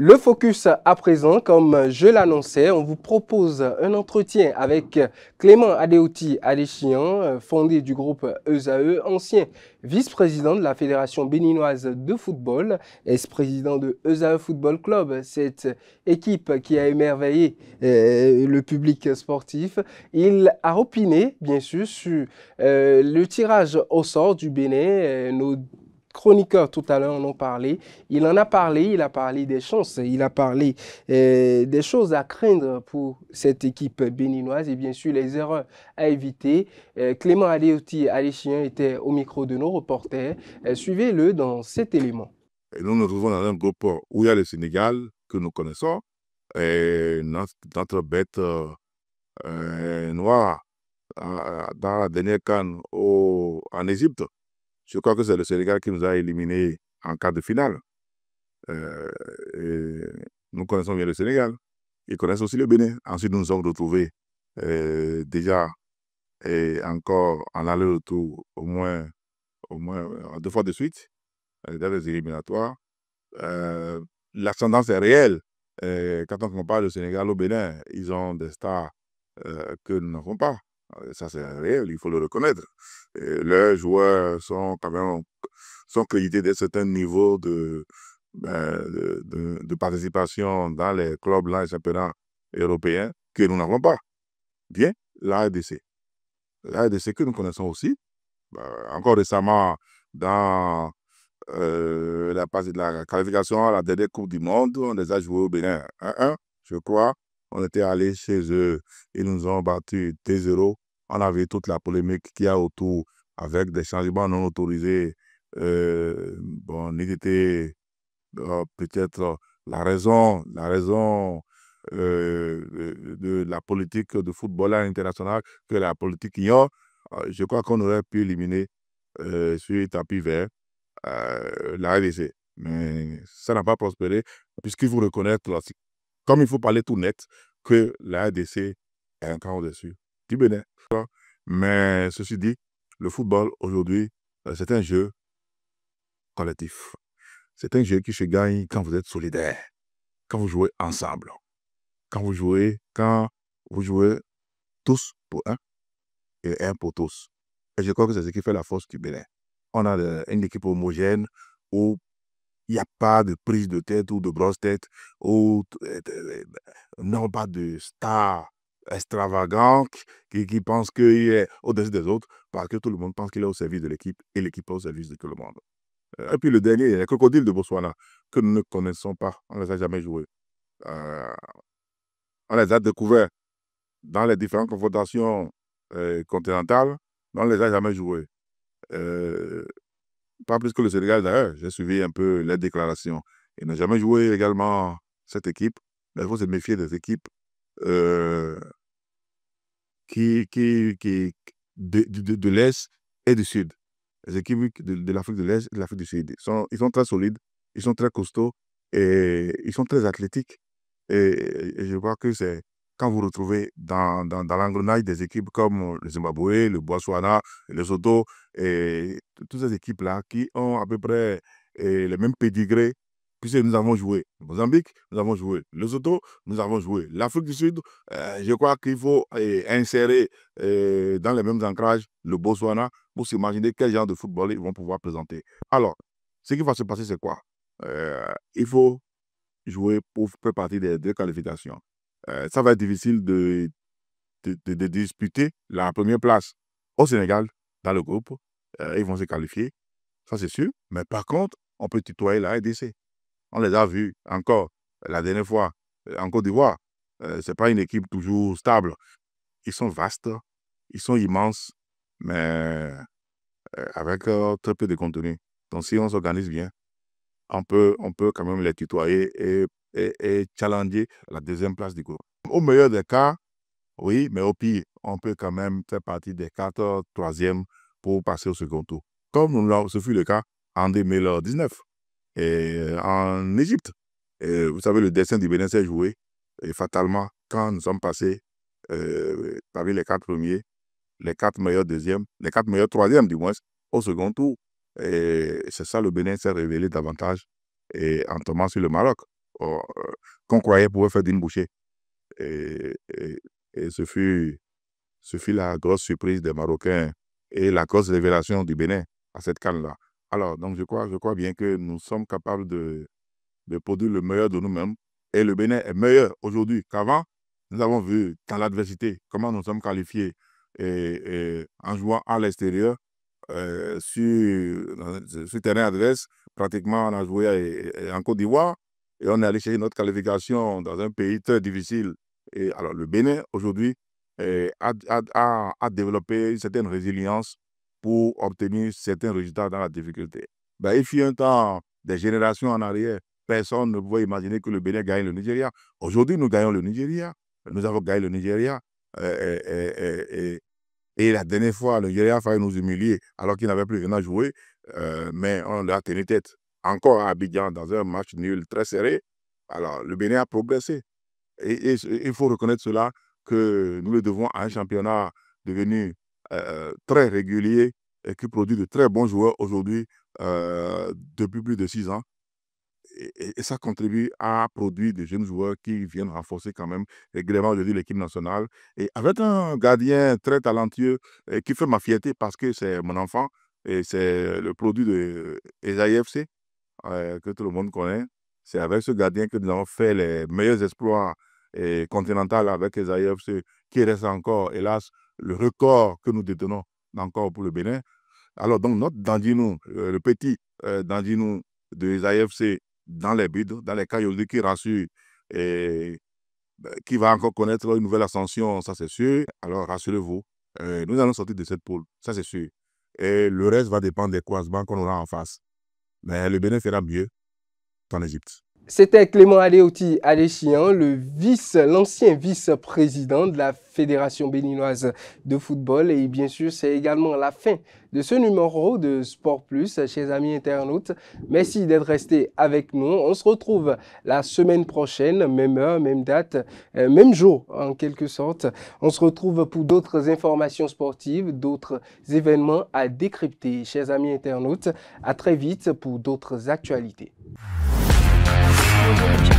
Le focus à présent, comme je l'annonçais, on vous propose un entretien avec Clément Adeoti Adéchian, fondé du groupe ESAE, ancien vice-président de la Fédération béninoise de football, ex-président de ESAE Football Club, cette équipe qui a émerveillé le public sportif. Il a opiné, bien sûr, sur le tirage au sort du Bénin. Nos chroniqueurs tout à l'heure en ont parlé. Il en a parlé, il a parlé des chances, il a parlé des choses à craindre pour cette équipe béninoise et bien sûr les erreurs à éviter. Clément Adeoti Aléchien était au micro de nos reporters. Suivez-le dans cet élément. Et nous nous retrouvons dans un groupe où il y a le Sénégal que nous connaissons et notre bête noire dans la dernière CAN en Égypte. Je crois que c'est le Sénégal qui nous a éliminés en quart de finale. Euh, et nous connaissons bien le Sénégal. Ils connaissent aussi le Bénin. Ensuite, nous nous sommes retrouvés déjà et encore en aller-retour au moins deux fois de suite dans les éliminatoires. Euh, L'ascendance est réelle. Quand on compare le Sénégal au Bénin, ils ont des stars que nous n'avons pas. Ça, c'est réel, il faut le reconnaître. Leurs joueurs sont quand même sont crédités d'un certain niveau de participation dans les clubs, dans les championnats européens que nous n'avons pas. Bien, la RDC. La RDC que nous connaissons aussi, encore récemment, dans la qualification à la dernière Coupe du Monde, on les a joués au Bénin 1-1, je crois. On était allés chez eux, ils nous ont battus 2-0. On avait toute la polémique qu'il y a autour avec des changements non autorisés. Bon, n'était peut-être la raison de la politique de football international que la politique ignore. Je crois qu'on aurait pu éliminer sur tapis vert la RDC. Mais ça n'a pas prospéré, puisqu'il faut reconnaître, comme il faut parler tout net, que la RDC est un cran au-dessus du Bénin. Mais ceci dit, le football aujourd'hui, c'est un jeu collectif. C'est un jeu qui se gagne quand vous êtes solidaire, quand vous jouez ensemble, quand vous jouez tous pour un et un pour tous. Et je crois que c'est ce qui fait la force du Bénin. On a une équipe homogène où il n'y a pas de prise de tête ou de grosse tête, ou non pas de star extravagant qui pense qu'il est au-dessus des autres, parce que tout le monde pense qu'il est au service de l'équipe et l'équipe est au service de tout le monde. Et puis le dernier, les crocodiles de Botswana, que nous ne connaissons pas, on ne les a jamais joués. Euh, on les a découverts dans les différentes confrontations continentales, mais on ne les a jamais joués. Euh, Pas plus que le Sénégal d'ailleurs. J'ai suivi un peu les déclarations. Ils n'ont jamais joué également cette équipe, mais il faut se méfier des équipes euh, qui de l'Est et du Sud. Les équipes de l'Afrique de l'Est et de l'Afrique du Sud. Ils sont très solides, ils sont très costauds et ils sont très athlétiques. Et je vois que c'est quand vous retrouvez dans l'engrenage des équipes comme le Zimbabwe, le Botswana, le Lesotho, et toutes ces équipes-là qui ont à peu près les mêmes pédigrés, puisque nous avons joué Mozambique, nous avons joué Lesotho, nous avons joué l'Afrique du Sud. Je crois qu'il faut insérer dans les mêmes ancrages le Botswana pour s'imaginer quel genre de football ils vont pouvoir présenter. Alors, ce qui va se passer, c'est quoi? Il faut jouer pour faire partie des deux qualifications. Ça va être difficile de disputer la première place au Sénégal dans le groupe. Ils vont se qualifier, ça c'est sûr. Mais par contre, on peut tutoyer la RDC. On les a vus encore la dernière fois en Côte d'Ivoire. Ce n'est pas une équipe toujours stable. Ils sont vastes, ils sont immenses, mais avec très peu de contenu. Donc si on s'organise bien, on peut quand même les tutoyer et challenger la deuxième place du groupe. Au meilleur des cas, oui, mais au pire, on peut quand même faire partie des 4 troisièmes pour passer au second tour. Comme ce fut le cas en 2019 et en Égypte. Et vous savez, le destin du Bénin s'est joué et fatalement quand nous sommes passés parmi les 4 premiers, les 4 meilleurs deuxièmes, les 4 meilleurs troisièmes du moins, au second tour. Et c'est ça, le Bénin s'est révélé davantage et en tombant sur le Maroc. qu'on croyait pouvoir faire d'une bouchée. Et, et, et ce fut la grosse surprise des Marocains et la grosse révélation du Bénin à cette CAN-là. Alors, donc je crois bien que nous sommes capables de produire le meilleur de nous-mêmes. Et le Bénin est meilleur aujourd'hui qu'avant. Nous avons vu dans l'adversité comment nous sommes qualifiés en jouant à l'extérieur sur terrain adverse. Pratiquement, on a joué en Côte d'Ivoire et on est allé chercher notre qualification dans un pays très difficile. Et alors, le Bénin, aujourd'hui, a développé une certaine résilience pour obtenir certains résultats dans la difficulté. Ben, il fut un temps, des générations en arrière, personne ne pouvait imaginer que le Bénin gagne le Nigeria. Aujourd'hui, nous gagnons le Nigeria. Nous avons gagné le Nigeria. Et la dernière fois, le Nigeria a failli nous humilier alors qu'il n'avait plus rien à jouer. Mais on a tenu tête. Encore à Abidjan, dans un match nul très serré. Alors, le Bénin a progressé. Et il faut reconnaître cela, que nous le devons à un championnat devenu très régulier et qui produit de très bons joueurs aujourd'hui depuis plus de 6 ans. Et ça contribue à produire des jeunes joueurs qui viennent renforcer quand même régulièrement aujourd'hui l'équipe nationale. Et avec un gardien très talentueux qui fait ma fierté parce que c'est mon enfant et c'est le produit de Esaïe FC que tout le monde connaît. C'est avec ce gardien que nous avons fait les meilleurs exploits continentaux avec Esaïe FC qui reste encore, hélas, le record que nous détenons encore pour le Bénin. Alors donc notre Dandinou, le petit Dandinou de Esaïe FC, dans les buts, dans les cas qui rassure et qui va encore connaître une nouvelle ascension, ça c'est sûr. Alors rassurez-vous, nous allons sortir de cette poule, ça c'est sûr. Et le reste va dépendre des croisements qu'on aura en face. Mais le Bénin fera mieux qu'en Égypte. C'était Clément Adeoti Adéchian, l'ancien vice-président de la Fédération béninoise de football. Et bien sûr, c'est également la fin de ce numéro de Sport Plus, chers amis internautes. Merci d'être restés avec nous. On se retrouve la semaine prochaine, même heure, même date, même jour en quelque sorte. On se retrouve pour d'autres informations sportives, d'autres événements à décrypter. Chers amis internautes, à très vite pour d'autres actualités. Thank you.